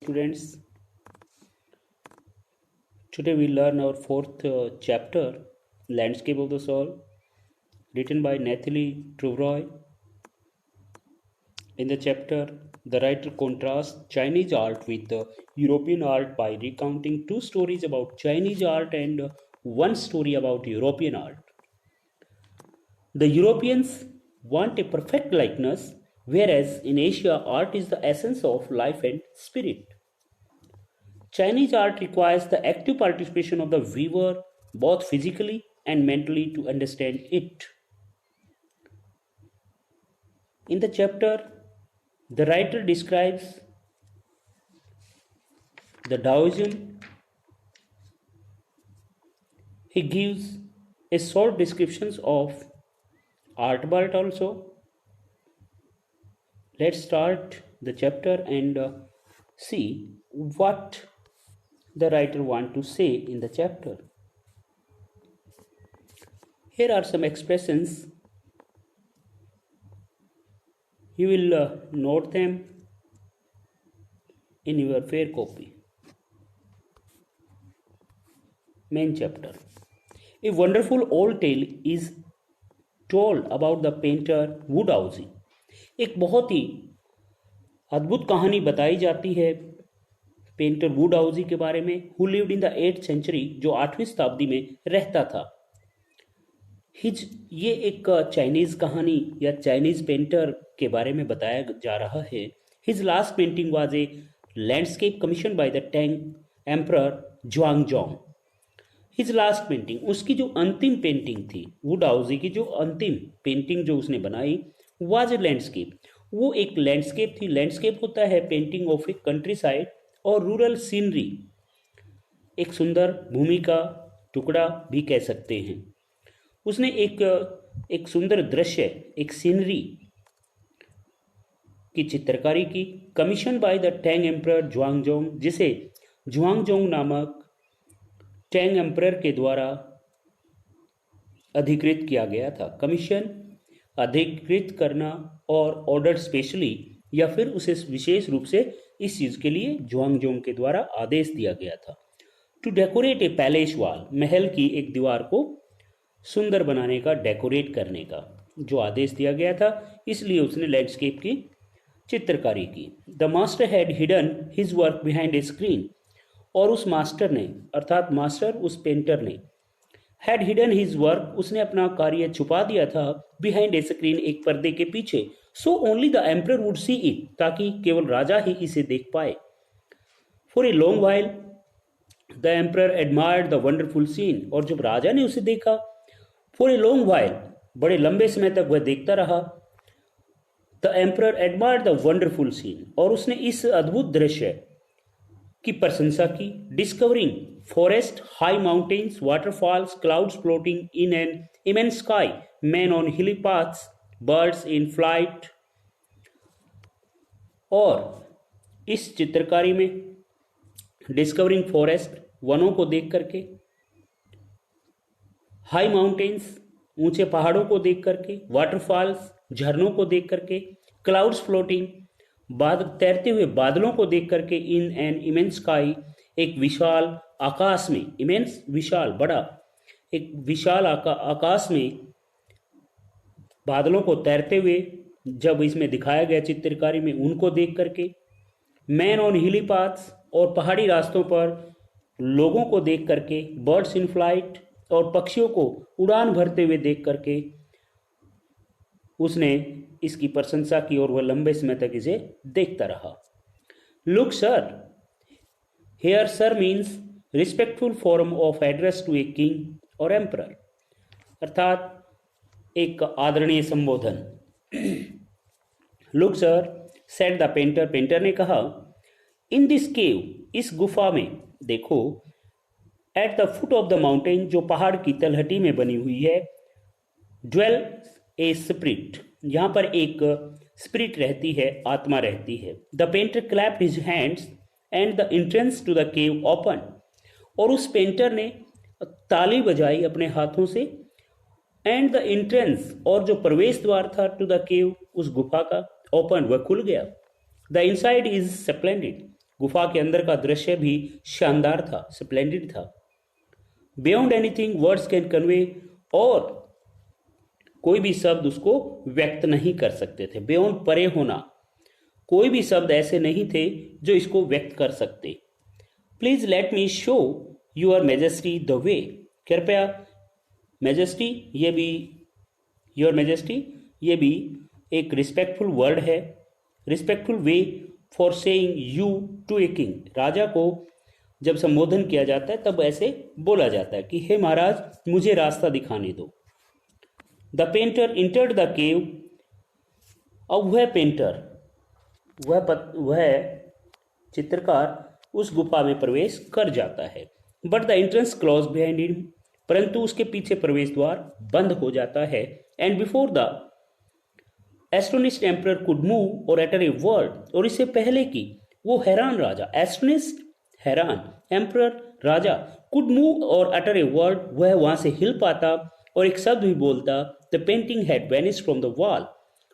Students, today we learn our fourth chapter, Landscape of the Soul, written by Nathalie Trouroy. In the chapter, the writer contrasts Chinese art with European art by recounting two stories about Chinese art and one story about European art. The Europeans want a perfect likeness, whereas in Asia, art is the essence of life and spirit. Chinese art requires the active participation of the viewer both physically and mentally to understand it. In the chapter, the writer describes the Taoism. He gives a short descriptions of art but also. Let's start the chapter and see what the writer want to say in the chapter. Here are some expressions. You will note them in your fair copy. Main chapter. A wonderful old tale is told about the painter Woodhouse. एक बहुत ही अद्भुत कहानी बताई जाती है painter वुडहाउसी के बारे में, who lived in the 8th century, जो 8वीं शताब्दी में रहता था. हिज ये एक चाइनीज कहानी या चाइनीज पेंटर के बारे में बताया जा रहा है. His last painting was a landscape commission by the Tang emperor Xuanzong. His last painting, उसकी जो अंतिम पेंटिंग थी, वुडहाउसी की जो अंतिम पेंटिंग जो उसने बनाई, वाज ए लैंडस्केप. वो एक लैंडस्केप थी. लैंडस्केप होता है painting of a country side और रूरल सीनरी, एक सुंदर भूमि का टुकड़ा भी कह सकते हैं. उसने एक सुंदर दृश्य, एक सीनरी की चित्रकारी की, commission by the Tang emperor Xuanzong, जिसे ज्वांगजोंग नामक टैंग एम्परर के द्वारा अधिकृत किया गया था. कमीशन अधिकृत करना और ऑर्डर स्पेशली, या फिर उसे विशेष रूप से इस चीज के लिए ज्वांगजोंग के द्वारा आदेश दिया गया था. To decorate a palace wall, महल की एक दीवार को सुंदर बनाने का, डेकोरेट करने का जो आदेश दिया गया था, इसलिए उसने लैंडस्केप की चित्रकारी की. The master had hidden his work behind a screen, और उस मास्टर ने, अर्थात मास्टर उस पेंटर ने, हैड हिडन हिज वर्क, उसने अपना कार्य छुपा दिया था, बिहाइंड ए स्क्रीन, एक पर्दे के पीछे. So only the emperor would see it, ताकि केवल राजा ही इसे देख पाए. For a long while the emperor admired the wonderful scene, और जब राजा ने उसे देखा, फॉर ए लॉन्ग वाइल, बड़े लंबे समय तक वह देखता रहा. The emperor admired the wonderful scene, और उसने इस अद्भुत दृश्य की प्रशंसा की. Discovering forest, high mountains, waterfalls, clouds floating in an immense sky, man on hilly paths, birds in flight. और इस चित्रकारी में डिस्कवरिंग फॉरेस्ट, वनों को देख करके, हाई माउंटेन्स, ऊंचे पहाड़ों को देख करके, वाटरफॉल्स, झरनों को देख करके, क्लाउड्स फ्लोटिंग, तैरते हुए बादलों को देख करके, इन एन इमेंस स्काई, एक विशाल आकाश में, इमेंस विशाल, बड़ा, एक विशाल आकाश में बादलों को तैरते हुए जब इसमें दिखाया गया चित्रकारी में, उनको देख करके, मैन ऑन हिली पाथ्स, और पहाड़ी रास्तों पर लोगों को देख करके, बर्ड्स इन फ्लाइट, और पक्षियों को उड़ान भरते हुए देख करके उसने इसकी प्रशंसा की, और वह लंबे समय तक इसे देखता रहा. Look sir, here sir means respectful form of address to a king और एम्परर, अर्थात एक आदरणीय संबोधन. Look sir, said the painter, painter ने कहा, इन दिस केव, इस गुफा में देखो, at the foot of the mountain, जो पहाड़ की तलहटी में बनी हुई है, ड्वेल ए स्पिरिट, यहां पर एक स्पिरिट रहती है, आत्मा रहती है. The painter clapped his hands and the entrance to the cave open, और उस पेंटर ने ताली बजाई अपने हाथों से, एंड द एंट्रेंस, और जो प्रवेश द्वार था, टू द केव, उस गुफा का, ओपन, वह खुल गया. द इनसाइड इज स्प्लेंडेड, गुफा के अंदर का दृश्य भी शानदार था, स्प्लेंडिड था। Beyond anything words can convey, और कोई भी शब्द उसको व्यक्त नहीं कर सकते थे। बियॉन्ड परे होना, कोई भी शब्द ऐसे नहीं थे जो इसको व्यक्त कर सकते। Please let me show your majesty the way, कृपया मेजेस्टी, ये भी योर मेजेस्टी, ये भी एक रिस्पेक्टफुल वर्ड है, respectful way for saying you to a king. राजा को जब संबोधन किया जाता है तब ऐसे बोला जाता है कि हे महाराज, मुझे रास्ता दिखाने दो। The painter entered the cave, अब वह पेंटर, वह चित्रकार उस गुफा में प्रवेश कर जाता है। But the entrance close behind him, परंतु उसके पीछे प्रवेश द्वार बंद हो जाता है। And before the astonished emperor could move और अटर ए वर्ड, और इससे पहले कि वो हैरान राजा, एस्टोनिश्ड हैरान, एम्परर राजा, कुड मूव और अटर ए वर्ड, वह वहां से हिल पाता और एक शब्द भी बोलता, the painting had vanished from the wall,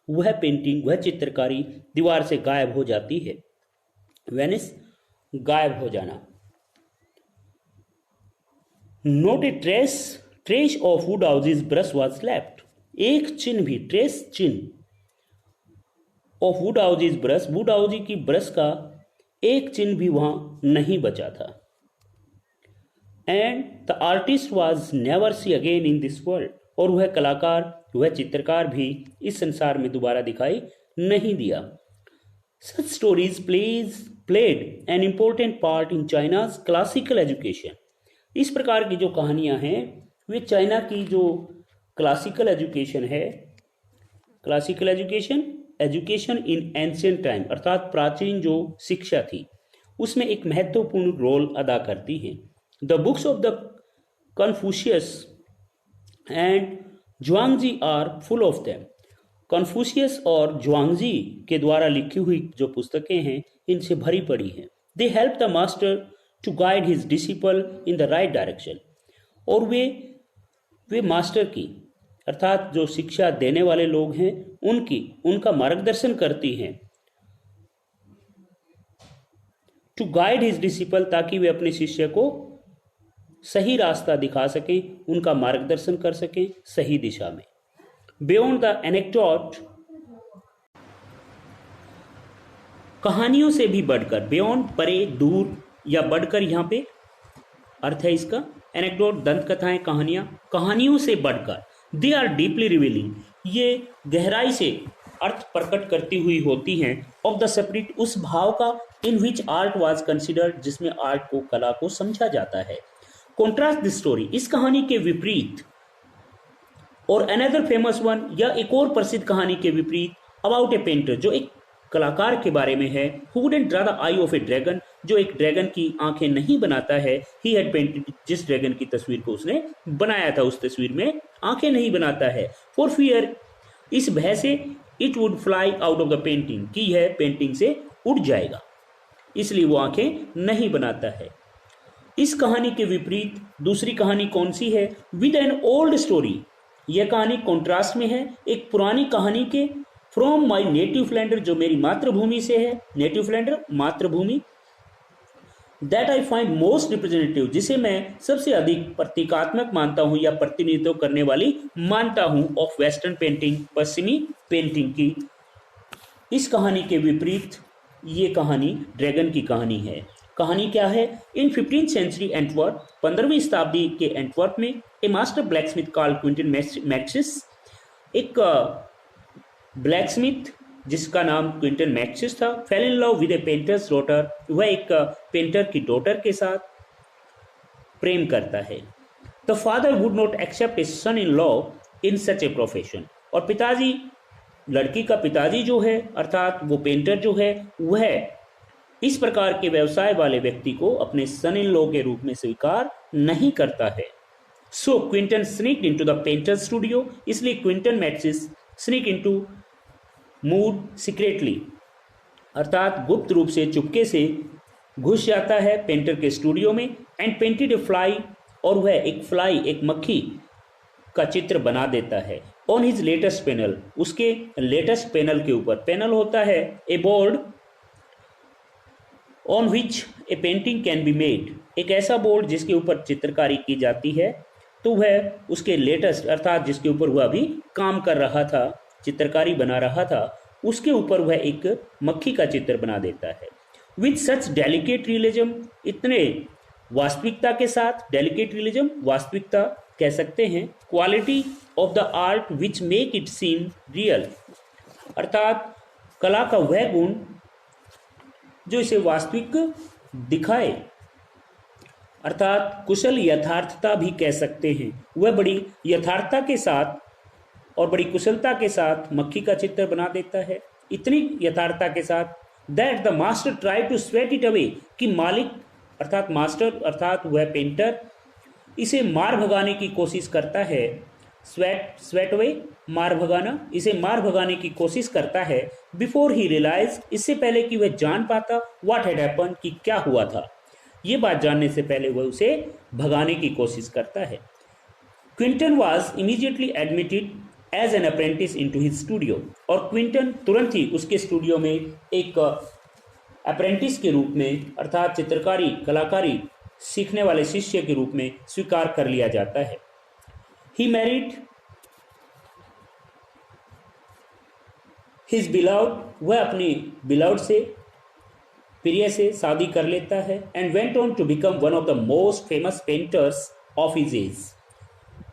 वह पेंटिंग, वह चित्रकारी दीवार से गायब हो जाती है। वेनिस, गायब हो जाना। Not a trace of Woodhouse's brush was left, एक चिन्ह भी, ट्रेस चिन्ह ऑफ वुडहाउसेस ब्रश, वुडहाउसी की ब्रश का एक चिन्ह भी वहां नहीं बचा था। And the artist was never see again in this world, और वह कलाकार, वह चित्रकार भी इस संसार में दोबारा दिखाई नहीं दिया। Such stories played an important part in China's classical education, इस प्रकार की जो कहानियां हैं वे चाइना की जो क्लासिकल एजुकेशन है, classical education in ancient time, अर्थात प्राचीन जो शिक्षा थी, उसमें एक महत्वपूर्ण रोल अदा करती हैं। The books of the Confucius and Zhuangzi are full of them, Confucius और ज्वांगजी के द्वारा लिखी हुई जो पुस्तकें हैं इनसे भरी पड़ी हैं। They help the master to guide his disciple in the right direction, और वे मास्टर की, अर्थात जो शिक्षा देने वाले लोग हैं उनका मार्गदर्शन करती हैं। टू गाइड हिज डिसिपल, ताकि वे अपने शिष्य को सही रास्ता दिखा सकें, उनका मार्गदर्शन कर सकें सही दिशा में। बियॉन्ड द एनेक्डोट, कहानियों से भी बढ़कर, बियॉन्ड परे, दूर, या बढ़कर यहाँ पे अर्थ है इसका। एनेक्डोट दंत कथाएं, कहानियां, कहानियों से बढ़कर। दे आर डीपली रिवीलिंग, ये गहराई से अर्थ प्रकट करती हुई होती हैं। ऑफ द स्पिरिट, उस भाव का, इन विच आर्ट वाज कंसिडर्ड, जिसमें आर्ट को, कला को समझा जाता है। कॉन्ट्रास्ट दिस स्टोरी, इस कहानी के विपरीत, और अनदर फेमस वन, या एक और प्रसिद्ध कहानी के विपरीत, अबाउट ए पेंटर, जो एक कलाकार के बारे में है, who wouldn't draw the eye of A dragon, जो एक ड्रैगन की आंखें नहीं बनाता है। ही हैड पेंटेड, जिस ड्रैगन की तस्वीर को उसने बनाया था उस तस्वीर में आंखें नहीं बनाता है। फॉर फियर, इस भय से, it would fly out of the painting, कि यह पेंटिंग से उड़ जाएगा, इसलिए वो आंखें नहीं बनाता है। इस कहानी के विपरीत दूसरी कहानी कौन सी है? विद एन ओल्ड स्टोरी, यह कहानी कॉन्ट्रास्ट में है एक पुरानी कहानी के। फ्रॉम माई नेटिव फ्लैंडर, जो मेरी मातृभूमि से है, नेटिव फ्लैंडर मातृभूमि। That I find most representative, जिसे मैं सबसे अधिक प्रतीकात्मक मानता हूं या प्रतिनिधित्व करने वाली मानता हूं, ऑफ वेस्टर्न पेंटिंग, पश्चिमी पेंटिंग की। इस कहानी के विपरीत ये कहानी ड्रैगन की कहानी है। कहानी क्या है? इन 15th सेंचुरी एंटवर्प, 15वीं शताब्दी के एंटवर्प में, a master blacksmith called Quinten Massys, एक ब्लैकस्मिथ जिसका नाम क्विंटन मैक्सिस था, fell in love with a painter's daughter, वह एक पेंटर की डॉटर के साथ प्रेम करता है। The father would not accept a son in law in such a profession, और पिताजी, लड़की का पिताजी जो है, अर्थात वो पेंटर जो है, वह इस प्रकार के व्यवसाय वाले व्यक्ति को अपने सन इन लॉ के रूप में स्वीकार नहीं करता है। So Quinten sneaked into the painter studio, इसलिए Quinten Massys sneak into, move secretly, अर्थात गुप्त रूप से, चुपके से घुस जाता है पेंटर के स्टूडियो में। एंड पेंटेड ए फ्लाई, और वह एक फ्लाई, एक मक्खी का चित्र बना देता है। ऑन हिज लेटेस्ट पैनल, उसके लेटेस्ट पैनल के ऊपर, पैनल होता है a board, on which a painting can be made, एक ऐसा बोर्ड जिसके ऊपर चित्रकारी की जाती है। तो वह उसके लेटेस्ट अर्थात जिसके ऊपर वह अभी काम कर रहा था, चित्रकारी बना रहा था, उसके ऊपर वह एक मक्खी का चित्र बना देता है। विथ सच डेलिकेट रियलिज्म, इतने वास्तविकता के साथ, डेलिकेट रियलिज्म वास्तविकता कह सकते हैं, quality of the art which make it seem real, अर्थात कला का वह गुण जो इसे वास्तविक दिखाए, अर्थात कुशल यथार्थता भी कह सकते हैं। वह बड़ी यथार्थता के साथ और बड़ी कुशलता के साथ मक्खी का चित्र बना देता है, इतनी यथार्थता के साथ that the master try to sweat it away, कि मालिक अर्थात मास्टर अर्थात वह पेंटर इसे मार भगाने की कोशिश करता है। स्वेट अवे मार भगाना, इसे मार भगाने की कोशिश करता है। बिफोर ही रियलाइज, इससे पहले कि वह जान पाता व्हाट हैड हैपन, कि क्या हुआ था, ये बात जानने से पहले वह उसे भगाने की कोशिश करता है। Quinton was immediately admitted as an apprentice into his studio, और क्विंटन तुरंत ही उसके स्टूडियो में एक अप्रेंटिस के रूप में अर्थात चित्रकारी कलाकारी सीखने वाले शिष्य के रूप में स्वीकार कर लिया जाता है। ही मैरिड हिज बिलाउड, वह अपनी बिलाउड से प्रिय से शादी कर लेता है। And went on to become one of the most famous painters of his age,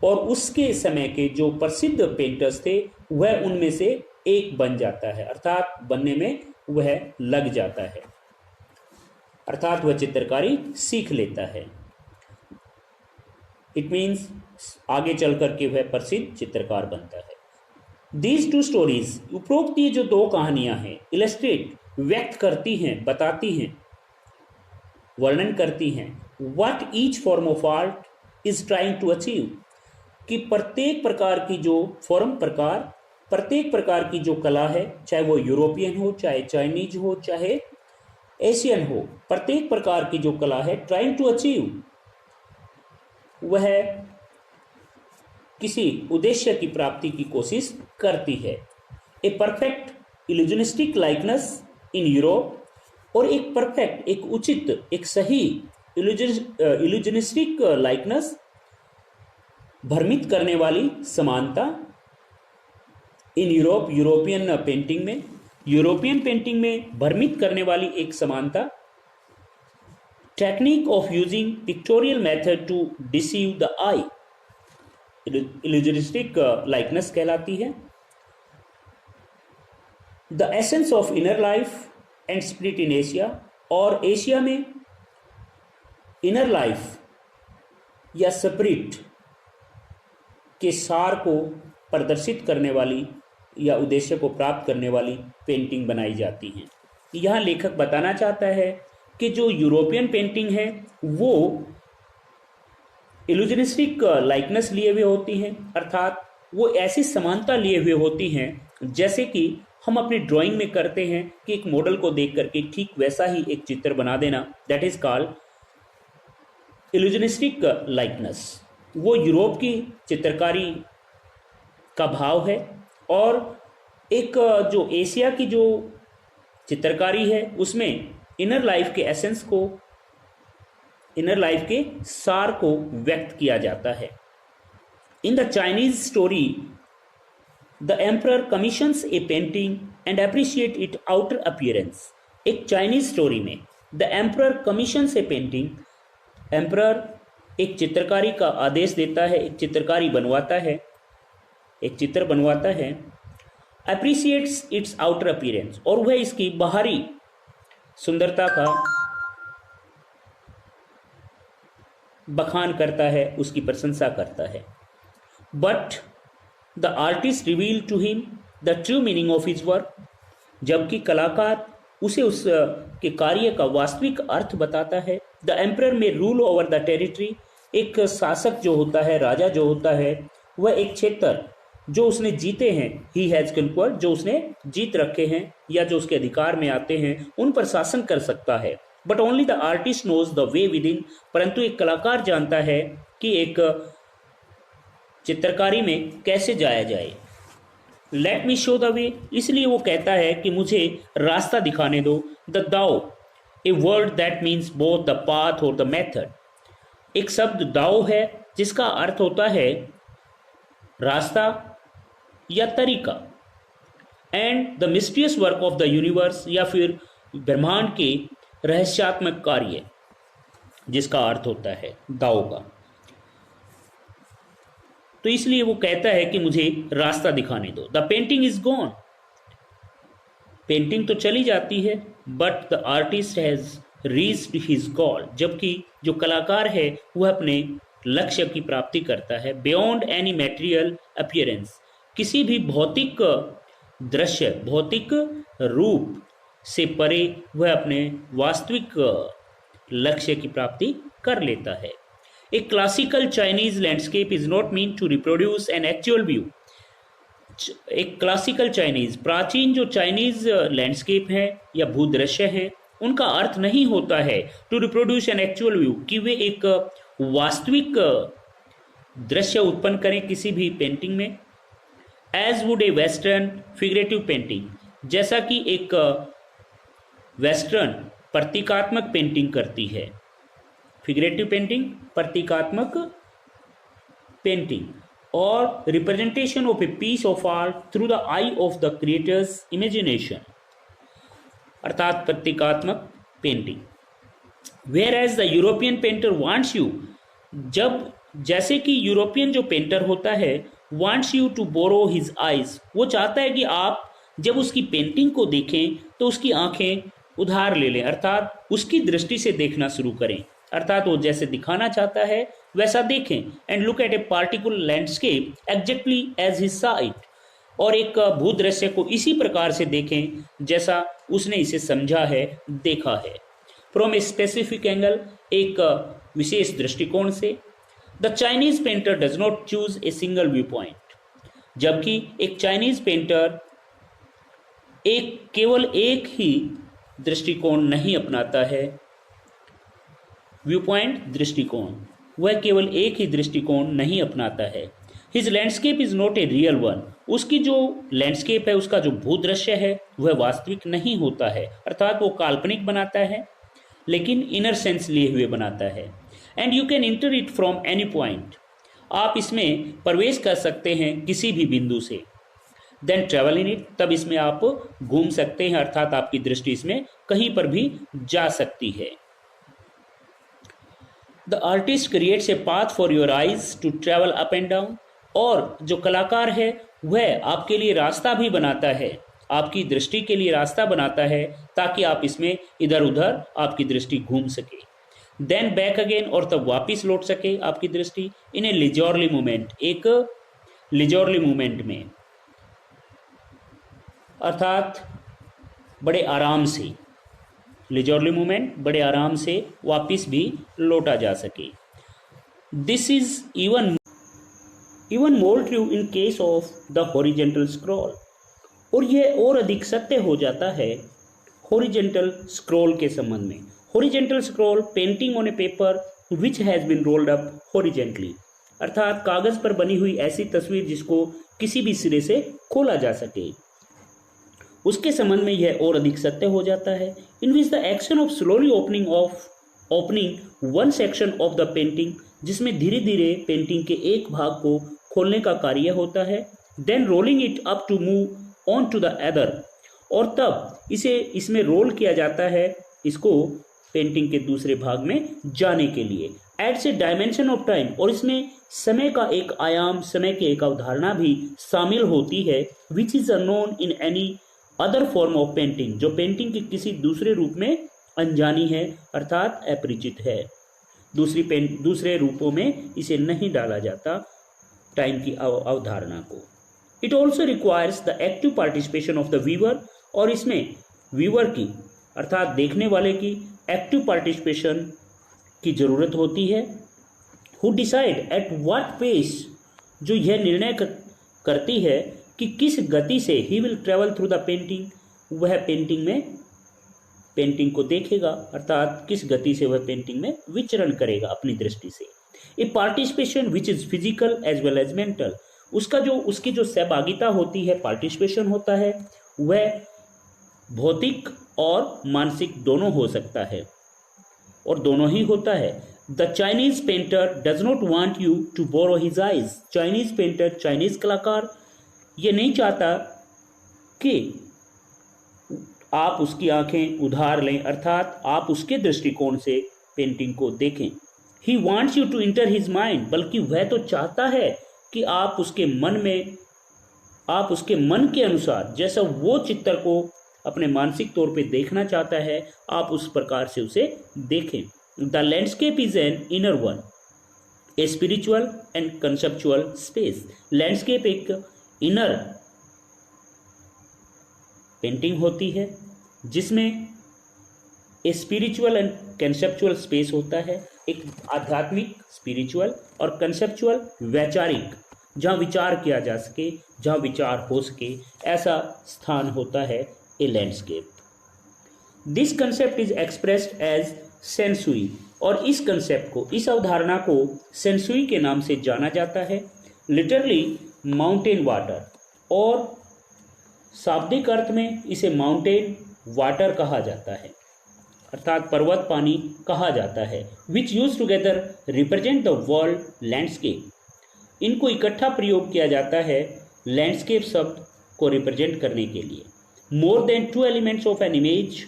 और उसके समय के जो प्रसिद्ध पेंटर्स थे वह उनमें से एक बन जाता है, अर्थात बनने में वह लग जाता है, अर्थात वह चित्रकारी सीख लेता है। इट मीन्स आगे चल करके वह प्रसिद्ध चित्रकार बनता है। दीज टू स्टोरीज, उपरोक्त ये जो दो कहानियां हैं, इलस्ट्रेट व्यक्त करती हैं, बताती हैं, वर्णन करती हैं what each form of art is trying to achieve, कि प्रत्येक प्रकार की जो प्रत्येक प्रकार की जो कला है, चाहे वो यूरोपियन हो, चाहे चाइनीज हो, चाहे एशियन हो, प्रत्येक प्रकार की जो कला है ट्राइंग टू अचीव, वह किसी उद्देश्य की प्राप्ति की कोशिश करती है। A perfect illusionistic likeness in Europe, और एक परफेक्ट, एक उचित, एक सही इल्यूजनिस्टिक लाइकनेस, भ्रमित करने वाली समानता इन यूरोप, यूरोपियन पेंटिंग में, यूरोपियन पेंटिंग में भ्रमित करने वाली एक समानता। Technique of using pictorial method to deceive the eye, illusionistic likeness कहलाती है। The essence of inner life and spirit in Asia, और एशिया में इनर लाइफ या स्पिरिट के सार को प्रदर्शित करने वाली या उद्देश्य को प्राप्त करने वाली पेंटिंग बनाई जाती हैं। यहाँ लेखक बताना चाहता है कि जो यूरोपियन पेंटिंग है वो इल्यूजनिस्टिक लाइकनेस लिए हुए होती हैं, अर्थात वो ऐसी समानता लिए हुए होती हैं जैसे कि हम अपनी ड्राइंग में करते हैं कि एक मॉडल को देख करके ठीक वैसा ही एक चित्र बना देना, that is called illusionistic likeness. वो यूरोप की चित्रकारी का भाव है, और एक जो एशिया की जो चित्रकारी है उसमें इनर लाइफ के एसेंस को, इनर लाइफ के सार को व्यक्त किया जाता है। In the Chinese story the emperor commissions A painting and appreciate it outer appearance. एक चाइनीज स्टोरी में the emperor commissions A painting, emperor एक चित्रकारी का आदेश देता है, एक चित्रकारी बनवाता है, एक चित्र बनवाता है। अप्रिशिएट्स इट्स आउटर अपीयरेंस, और वह इसकी बाहरी सुंदरता का बखान करता है, उसकी प्रशंसा करता है। But the artist reveal to him the true meaning of his work, जबकि कलाकार उसे उस के कार्य का वास्तविक अर्थ बताता है। द एम्परर में रूल ओवर द टेरिटरी, एक शासक जो होता है, राजा जो होता है, वह एक क्षेत्र जो उसने जीते हैं, ही हैज कंक्वर्ड, जो उसने जीत रखे हैं या जो उसके अधिकार में आते हैं, उन पर शासन कर सकता है। But only the artist knows the way within, परंतु एक कलाकार जानता है कि एक चित्रकारी में कैसे जाया जाए। Late me show the way, इसलिए वो कहता है कि मुझे रास्ता दिखाने दो। द दाओ, a word that means both the path और द मेथड। एक शब्द दाओ है जिसका अर्थ होता है रास्ता या तरीका। And the mysterious work of the universe, या फिर ब्रह्मांड के रहस्यात्मक कार्य, जिसका अर्थ होता है दाओ का। तो इसलिए वो कहता है कि मुझे रास्ता दिखाने दो। The painting is gone, painting तो चली जाती है, but the artist has reached his goal, जबकि जो कलाकार है वह अपने लक्ष्य की प्राप्ति करता है। बियॉन्ड एनी मैटेरियल अपीयरेंस, किसी भी भौतिक दृश्य, भौतिक रूप से परे वह अपने वास्तविक लक्ष्य की प्राप्ति कर लेता है। A classical Chinese landscape is not mean to reproduce an actual view. एक क्लासिकल चाइनीज, प्राचीन जो चाइनीज लैंडस्केप है या भूदृश्य है, उनका अर्थ नहीं होता है to reproduce an actual view, कि वे एक वास्तविक दृश्य उत्पन्न करें किसी भी पेंटिंग में। As would a western figurative painting, जैसा कि एक वेस्टर्न प्रतीकात्मक पेंटिंग करती है। फिगरेटिव पेंटिंग प्रतीकात्मक पेंटिंग, और representation of a piece of art through the eye of the creator's imagination, अर्थात प्रतीकात्मक painting. Whereas the European painter wants you, जब जैसे कि यूरोपियन जो पेंटर होता है wants you to borrow his eyes, वो चाहता है कि आप जब उसकी पेंटिंग को देखें तो उसकी आंखें उधार ले लें, अर्थात उसकी दृष्टि से देखना शुरू करें, अर्थात वो जैसे दिखाना चाहता है वैसा देखें। And look at a particular landscape exactly as he saw it, और एक भूदृश्य को इसी प्रकार से देखें जैसा उसने इसे समझा है, देखा है। फ्रॉम ए स्पेसिफिक एंगल, एक विशेष दृष्टिकोण से। The Chinese painter does not choose a single view point, जबकि एक चाइनीज पेंटर केवल एक ही दृष्टिकोण नहीं अपनाता है। व्यू पॉइंट, दृष्टिकोण, वह केवल एक ही दृष्टिकोण नहीं अपनाता है। His landscape is not a real one, उसकी जो लैंडस्केप है, उसका जो भूदृश्य है वह वास्तविक नहीं होता है, अर्थात वो काल्पनिक बनाता है लेकिन इनर सेंस लिए हुए बनाता है। And you can inter it from any point, आप इसमें प्रवेश कर सकते हैं किसी भी बिंदु से। देन ट्रेवल इन इट, तब इसमें आप घूम सकते हैं, अर्थात आपकी दृष्टि इसमें कहीं पर भी जा सकती है। The artist creates a path for your eyes to travel up and down, और जो कलाकार है वह आपके लिए रास्ता भी बनाता है, आपकी दृष्टि के लिए रास्ता बनाता है ताकि आप इसमें इधर उधर आपकी दृष्टि घूम सके। देन बैक अगेन, और तब वापिस लौट सके आपकी दृष्टि। इन ए लिजोरली मूवमेंट, एक लिजोरली मूवमेंट में, अर्थात बड़े आराम से, लिजोरली मूवमेंट, बड़े आराम से वापिस भी लौटा जा सके। This is even more true in case of the horizontal scroll, और यह और अधिक सत्य हो जाता है हॉरिजेंटल स्क्रॉल के संबंध में। Horizontal scroll, painting on a paper which has been rolled up horizontally, अर्थात कागज पर बनी हुई ऐसी तस्वीर जिसको किसी भी सिरे से खोला जा सके, उसके संबंध में यह और अधिक सत्य हो जाता है। In which the action of slowly opening one section of the painting, जिसमें धीरे धीरे पेंटिंग के एक भाग को खोलने का कार्य होता है। Then rolling it up to move on to the other, और तब इसे इसमें रोल किया जाता है, इसको पेंटिंग के दूसरे भाग में जाने के लिए। Adds a dimension of time, और इसमें समय का एक आयाम, समय की एक अवधारणा भी शामिल होती है, which is unknown in any other form of painting, जो पेंटिंग के किसी दूसरे रूप में अनजानी है, अर्थात अपरिचित है। दूसरे रूपों में इसे नहीं डाला जाता टाइम की अवधारणा को। It also requires the active participation of the viewer, और इसमें व्यूअर की, अर्थात देखने वाले की एक्टिव पार्टिसिपेशन की जरूरत होती है। Who decide at what pace, जो यह निर्णय करती है कि किस गति से he will travel through the painting, वह पेंटिंग को देखेगा, अर्थात किस गति से वह पेंटिंग में विचरण करेगा अपनी दृष्टि से। A participation which is physical as well as mental, उसकी जो सहभागिता होती है, पार्टिसिपेशन होता है, वह भौतिक और मानसिक दोनों हो सकता है और दोनों ही होता है। The Chinese painter does not want you to borrow his eyes. Chinese painter, Chinese कलाकार ये नहीं चाहता कि आप उसकी आंखें उधार लें, अर्थात आप उसके दृष्टिकोण से पेंटिंग को देखें। He wants you to enter his mind, बल्कि वह तो चाहता है कि आप उसके मन के अनुसार, जैसा वो चित्र को अपने मानसिक तौर पे देखना चाहता है, आप उस प्रकार से उसे देखें। The landscape is an inner one, a spiritual and conceptual space. Landscape एक इनर पेंटिंग होती है जिसमें a spiritual and conceptual space होता है, एक आध्यात्मिक स्पिरिचुअल और कंसेप्चुअल वैचारिक, जहाँ विचार किया जा सके, जहाँ विचार हो सके, ऐसा स्थान होता है a landscape. This concept is expressed as sansui, और इस कंसेप्ट को, इस अवधारणा को सेंसुई के नाम से जाना जाता है। लिटरली माउंटेन वाटर, और शाब्दिक अर्थ में इसे माउंटेन वाटर कहा जाता है, अर्थात पर्वत पानी कहा जाता है। विच use together represent the world landscape. इनको इकट्ठा प्रयोग किया जाता है लैंडस्केप शब्द को रिप्रेजेंट करने के लिए। More than two elements of an image,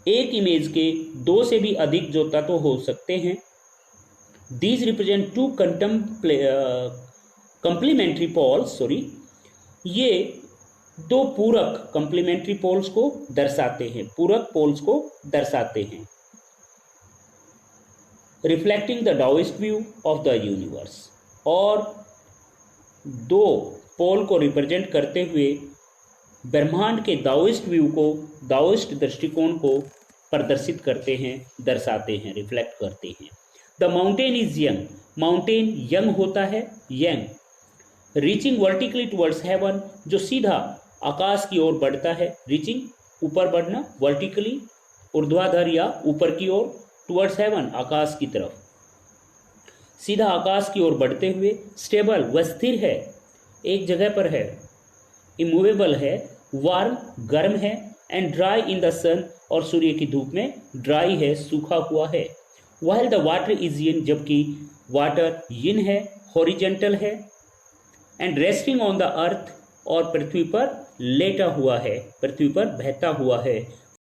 एक इमेज के दो से भी अधिक जो तत्व हो सकते हैं। These represent two complementary poles, ये दो पूरक कंप्लीमेंट्री पोल्स को दर्शाते हैं, पूरक पोल्स को दर्शाते हैं। Reflecting the Daoist view of the universe, और दो पोल को रिप्रेजेंट करते हुए ब्रह्मांड के दाओइस्ट व्यू को, दाओइस्ट दृष्टिकोण को प्रदर्शित करते हैं, दर्शाते हैं, रिफ्लेक्ट करते हैं। The mountain is young, mountain young होता है, young. Reaching vertically towards heaven, जो सीधा आकाश की ओर बढ़ता है, रीचिंग ऊपर बढ़ना, वर्टिकली ऊर्ध्वाधर या ऊपर की ओर, टुवर्ड्स हेवन आकाश की तरफ, सीधा आकाश की ओर बढ़ते हुए। स्टेबल, वह स्थिर है, एक जगह पर है, इमूवेबल है, वार्म गर्म है, एंड ड्राई इन द सन, और सूर्य की धूप में ड्राई है, सूखा हुआ है। व्हाइल द वाटर इज यिन, जबकि वाटर यिन है, हॉरिजेंटल है, and resting on the earth, और पृथ्वी पर लेटा हुआ है, पृथ्वी पर बहता हुआ है।